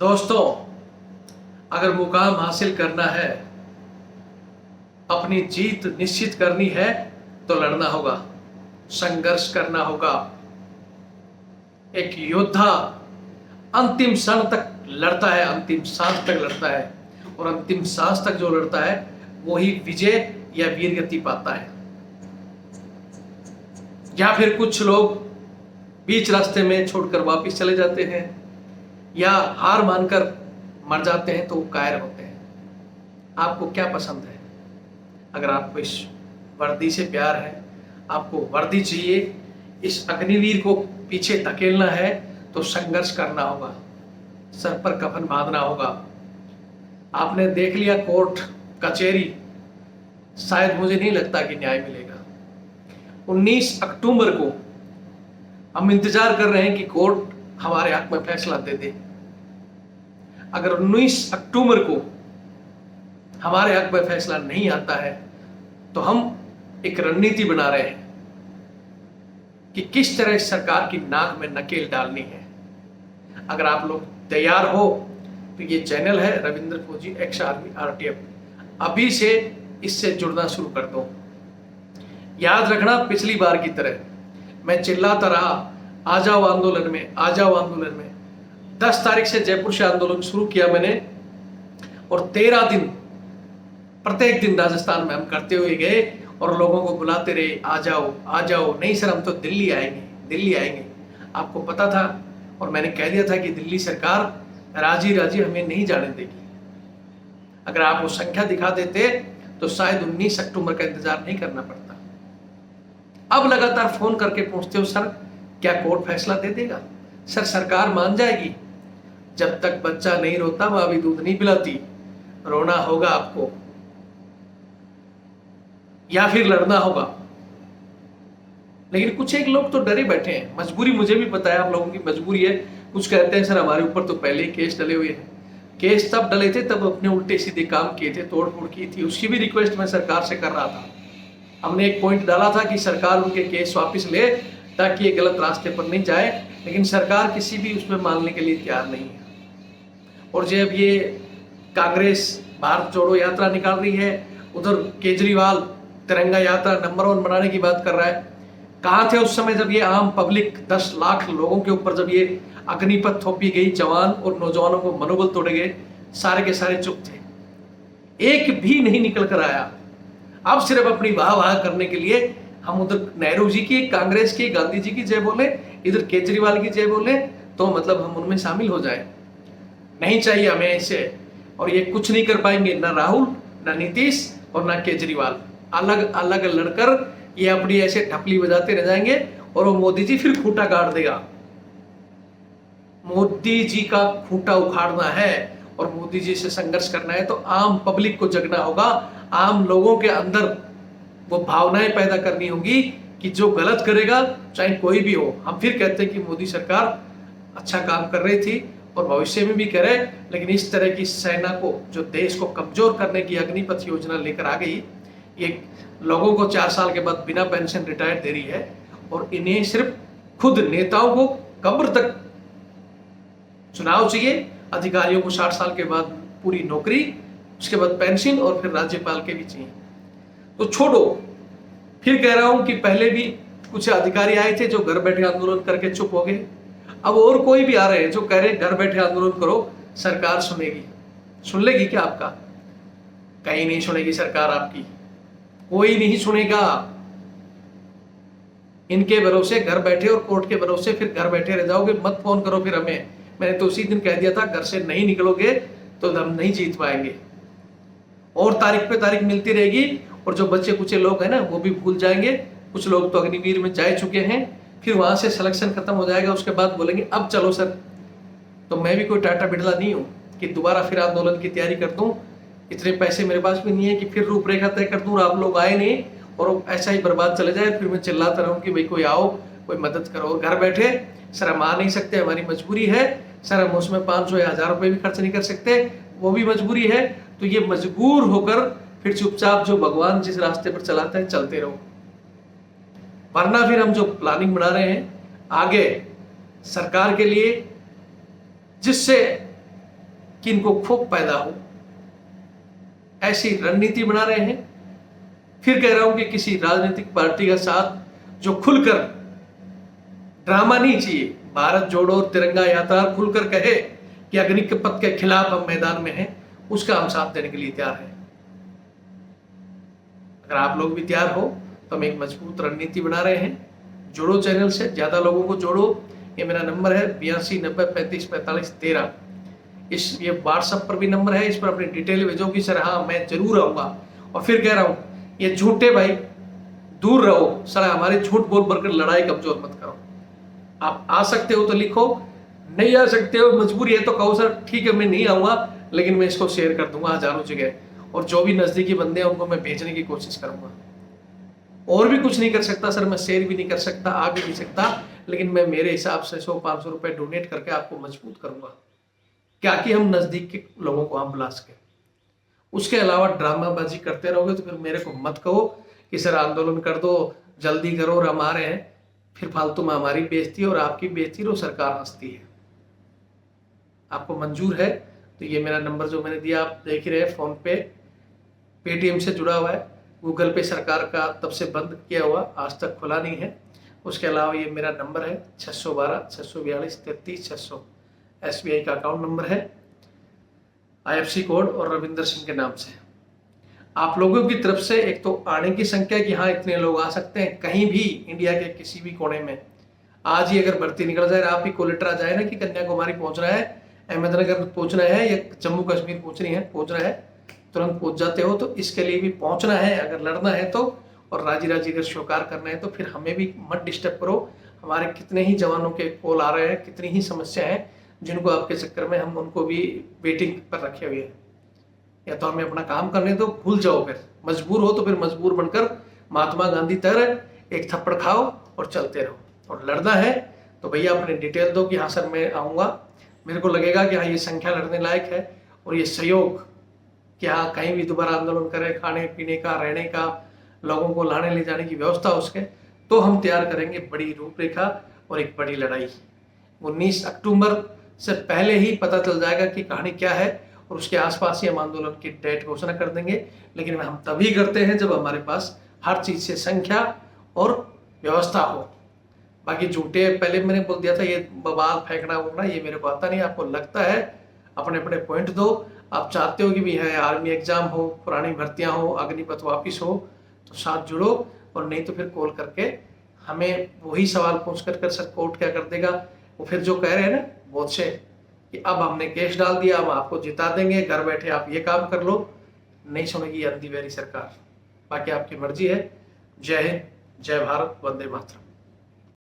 दोस्तों, अगर मुकाम हासिल करना है, अपनी जीत निश्चित करनी है तो लड़ना होगा, संघर्ष करना होगा। एक योद्धा अंतिम क्षण तक लड़ता है, अंतिम सांस तक लड़ता है, और अंतिम सांस तक जो लड़ता है वही विजय या वीरगति पाता है। या फिर कुछ लोग बीच रास्ते में छोड़कर वापस चले जाते हैं या हार मानकर मर जाते हैं, तो वो कायर होते हैं। आपको क्या पसंद है? अगर आपको इस वर्दी से प्यार है, आपको वर्दी चाहिए, इस अग्निवीर को पीछे धकेलना है, तो संघर्ष करना होगा, सर पर कफन बांधना होगा। आपने देख लिया कोर्ट कचहरी, शायद मुझे नहीं लगता कि न्याय मिलेगा। 19 अक्टूबर को हम इंतजार कर रहे हैं कि कोर्ट हमारे हक में फैसला दे दे। अगर 19 अक्टूबर को हमारे हक में फैसला नहीं आता है तो हम एक रणनीति बना रहे हैं कि किस तरह इस सरकार की नाक में नकेल डालनी है। अगर आप लोग तैयार हो तो ये चैनल है रविंद्र फौजी एक्स आर्मी RTF, अभी से इससे जुड़ना शुरू कर दो। याद रखना, पिछली बार की तरह मैं चिल्लाता रहा, आ जाओ आंदोलन में, आ जाओ आंदोलन में। 10 तारीख से जयपुर से आंदोलन शुरू किया मैंने, और 13 दिन प्रत्येक दिन राजस्थान में हम करते हुए गए और लोगों को बुलाते रहे, आ जाओ आ जाओ। नहीं सर, हम तो दिल्ली आएंगे, दिल्ली आएंगे। आपको पता था और मैंने कह दिया था कि दिल्ली सरकार राजी राजी हमें नहीं जाने देगी। अगर आप वो संख्या दिखा देते तो शायद 19 अक्टूबर का इंतजार नहीं करना पड़ता। अब लगातार फोन करके पूछते हो, सर क्या कोर्ट फैसला दे देगा? सर सरकार मान जाएगी? जब तक बच्चा नहीं रोता वह अभी दूध नहीं पिलाती। रोना होगा आपको या फिर लड़ना होगा। लेकिन कुछ एक लोग तो डरे बैठे हैं। मजबूरी मुझे भी पता है, आप लोगों की मजबूरी है। कुछ कहते हैं सर हमारे ऊपर तो पहले ही केस डले हुए हैं। केस तब डले थे तब अपने उल्टे सीधे काम किए थे, तोड़ फोड़ की थी। उसकी भी रिक्वेस्ट मैं सरकार से कर रहा था। हमने एक पॉइंट डाला था कि सरकार उनके केस वापस ले ताकि ये गलत रास्ते पर नहीं जाए, लेकिन सरकार किसी भी उसमें मानने के लिए तैयार नहीं है। और जब ये कांग्रेस भारत जोड़ो यात्रा निकाल रही है, उधर केजरीवाल तिरंगा यात्रा नंबर 1 बनाने की बात कर रहा है। कहाँ थे उस समय जब ये आम पब्लिक 10 लाख लोगों के ऊपर जब ये अग्निपथ थोपी गई, जवान और नौजवानों को मनोबल तोड़े गए? सारे के सारे चुप थे, एक भी नहीं निकल कर आया। अब सिर्फ अपनी वाह वाह करने के लिए हम उधर नेहरू जी की, कांग्रेस की, गांधी जी की जय बोले, इधर केजरीवाल की जय बोले, तो मतलब हम उनमें शामिल हो जाए। नहीं चाहिए हमें ऐसे। और ये कुछ नहीं कर पाएंगे, ना राहुल, ना नीतीश और ना केजरीवाल। अलग अलग लड़कर ये अपनी ऐसे ढपली बजाते रह जाएंगे और वो मोदी जी फिर खूंटा गाड़ देगा। मोदी जी का खूंटा उखाड़ना है और मोदी जी से संघर्ष करना है तो आम पब्लिक को जगना होगा। आम लोगों के अंदर वो भावनाएं पैदा करनी होगी कि जो गलत करेगा चाहे कोई भी हो। हम फिर कहते हैं कि मोदी सरकार अच्छा काम कर रही थी और भविष्य में भी करे, लेकिन इस तरह की सेना को जो देश को कमजोर करने की अग्निपथ योजना लेकर आ गई, ये लोगों को 4 साल के बाद बिना पेंशन रिटायर दे रही है, और इन्हें सिर्फ खुद नेताओं को कब्र तक चुनाव चाहिए, अधिकारियों को 60 साल के बाद पूरी नौकरी, उसके बाद पेंशन, और फिर राज्यपाल के भी चाहिए। तो छोड़ो, फिर कह रहा हूं कि पहले भी कुछ अधिकारी आए थे जो घर बैठे आंदोलन करके चुप हो गए। अब और कोई भी आ रहे हैं जो कह रहे हैं घर बैठे आंदोलन करो, सरकार सुनेगी? सुन लेगी क्या आपका? कहीं नहीं सुनेगी सरकार आपकी, कोई नहीं सुनेगा। इनके भरोसे घर बैठे और कोर्ट के भरोसे फिर घर बैठे रह जाओगे। मत फोन करो फिर हमें। मैंने तो उसी दिन कह दिया था, घर से नहीं निकलोगे तो हम नहीं जीत पाएंगे। और तारीख पे तारीख मिलती रहेगी, और जो बच्चे कुछ लोग हैं ना वो भी भूल जाएंगे। कुछ लोग तो अग्निवीर में जा चुके हैं, फिर वहां से सिलेक्शन खत्म हो जाएगा, उसके बाद बोलेंगे अब चलो सर। तो मैं भी कोई टाटा बिरला नहीं हूँ कि दोबारा फिर आंदोलन की तैयारी कर दूं। इतने पैसे मेरे पास भी नहीं है कि फिर रूपरेखा तय कर दूं और आप लोग आए नहीं और ऐसा ही बर्बाद चले जाए, फिर मैं चिल्लाता रहूं कि भाई कोई आओ, कोई मदद करो। और घर बैठे सर हम आ नहीं सकते, हमारी मजबूरी है सर, हम उसमें 500 या 1000 रुपये भी खर्च नहीं कर सकते, वो भी मजबूरी है। तो ये मजबूर होकर फिर चुपचाप जो भगवान जिस रास्ते पर चलाते हैं चलते रहो, वरना फिर हम जो प्लानिंग बना रहे हैं आगे सरकार के लिए, जिससे कि इनको खूब पैदा हो, ऐसी रणनीति बना रहे हैं। फिर कह रहा हूं कि किसी राजनीतिक पार्टी का साथ जो खुलकर, ड्रामा नहीं चाहिए, भारत जोड़ो और तिरंगा यात्रा खुलकर कहे कि अग्नि के पथ के खिलाफ हम मैदान में हैं, उसका हम साथ देने के लिए तैयार हैं। अगर आप लोग भी तैयार हो तो हम एक मजबूत रणनीति बना रहे हैं। जोड़ो चैनल से, ज्यादा लोगों को जोड़ो। ये मेरा नंबर है 8290354513। ये व्हाट्सएप पर भी नंबर है, इस पर अपनी डिटेल भेजो कि सर हाँ मैं जरूर आऊंगा। और फिर कह रहा हूं, ये झूठे भाई दूर रहो, सर हमारे झूठ बोल भरकर लड़ाई कमजोर मत करो। आप आ सकते हो तो लिखो, नहीं आ सकते हो मजबूरी है तो कहो सर ठीक है मैं नहीं आऊंगा, लेकिन मैं इसको शेयर कर दूंगा हजारों जगह, और जो भी नजदीकी बंदे हैं उनको मैं भेजने की कोशिश करूंगा। और भी कुछ नहीं कर सकता सर, मैं शेयर भी नहीं कर सकता, आ भी नहीं सकता, लेकिन मैं मेरे हिसाब से 100-500 रुपए डोनेट करके आपको मजबूत करूंगा, क्या कि हम नजदीक के लोगों को हम बुला सके। उसके अलावा ड्रामाबाजी करते रहोगे तो फिर मेरे को मत कहो कि सर आंदोलन कर दो, जल्दी करो और हम आ रहे हैं, फिर फालतू में हमारी बेइज्जती और आपकी बेइज्जती और सरकार हंसती है। आपको मंजूर है तो ये मेरा नंबर जो मैंने दिया आप देख ही रहे, फोन पे, पेटीएम से जुड़ा हुआ है, गूगल पे सरकार का तब से बंद किया हुआ, आज तक खुला नहीं है। उसके अलावा ये मेरा नंबर है 612-642-33-600, SBI का अकाउंट नंबर है, IFSC कोड और रविंदर सिंह के नाम से। आप लोगों की तरफ से एक तो आने की संख्या कि हाँ इतने लोग आ सकते हैं कहीं भी इंडिया के किसी भी कोने में, आज ही अगर भर्ती निकल जाए, आप ही को लेटर आ जाए ना कि कन्याकुमारी पहुंचना है, अहमदनगर पहुंचना है या जम्मू कश्मीर पहुंचना है, तुरंत पहुंच जाते हो। तो इसके लिए भी पहुंचना है, अगर लड़ना है तो, और राजी राजी अगर स्वीकार करना है तो फिर हमें भी मत डिस्टर्ब करो। हमारे कितने ही जवानों के कॉल आ रहे हैं, कितनी ही समस्या है जिनको आपके चक्कर में हम उनको भी वेटिंग पर रखे हुए हैं। या तो हमें अपना काम करने दो, भूल जाओ, फिर मजबूर हो तो फिर मजबूर बनकर महात्मा गांधी तरह एक थप्पड़ खाओ और चलते रहो। और लड़ना है तो भैया अपने डिटेल दो कि हाँ सर मैं आऊँगा, मेरे को लगेगा कि हाँ ये संख्या लड़ने लायक है और ये सहयोग कि हाँ कहीं भी दोबारा आंदोलन करें, खाने पीने का, रहने का, लोगों को लाने ले जाने की व्यवस्था उसके, तो हम तैयार करेंगे बड़ी रूपरेखा और एक बड़ी लड़ाई। 19 अक्टूबर से पहले ही पता चल जाएगा कि कहानी क्या है, और उसके आसपास ही हम आंदोलन की डेट घोषणा कर देंगे। लेकिन हम तभी करते हैं जब हमारे पास हर चीज से संख्या और व्यवस्था हो। बाकी झूठे, पहले मैंने बोल दिया था ये बवाल फेंकना वोकना ये मेरे को आता नहीं। आपको लगता है, अपने अपने पॉइंट दो। आप चाहते हो कि भी है आर्मी एग्जाम हो, पुरानी भर्तियां हो, अग्निपथ वापिस हो, तो साथ जुड़ो, और नहीं तो फिर कॉल करके हमें वही सवाल पूछ कर सर कोर्ट क्या कर देगा, वो फिर जो कह रहे हैं ना बहुत से कि अब हमने केस डाल दिया, हम आपको जिता देंगे, घर बैठे आप ये काम कर लो, नहीं सुनेगी अंधी बेरी सरकार। बाकी आपकी मर्जी है। जय हिंद, जय भारत, वंदे मातरम।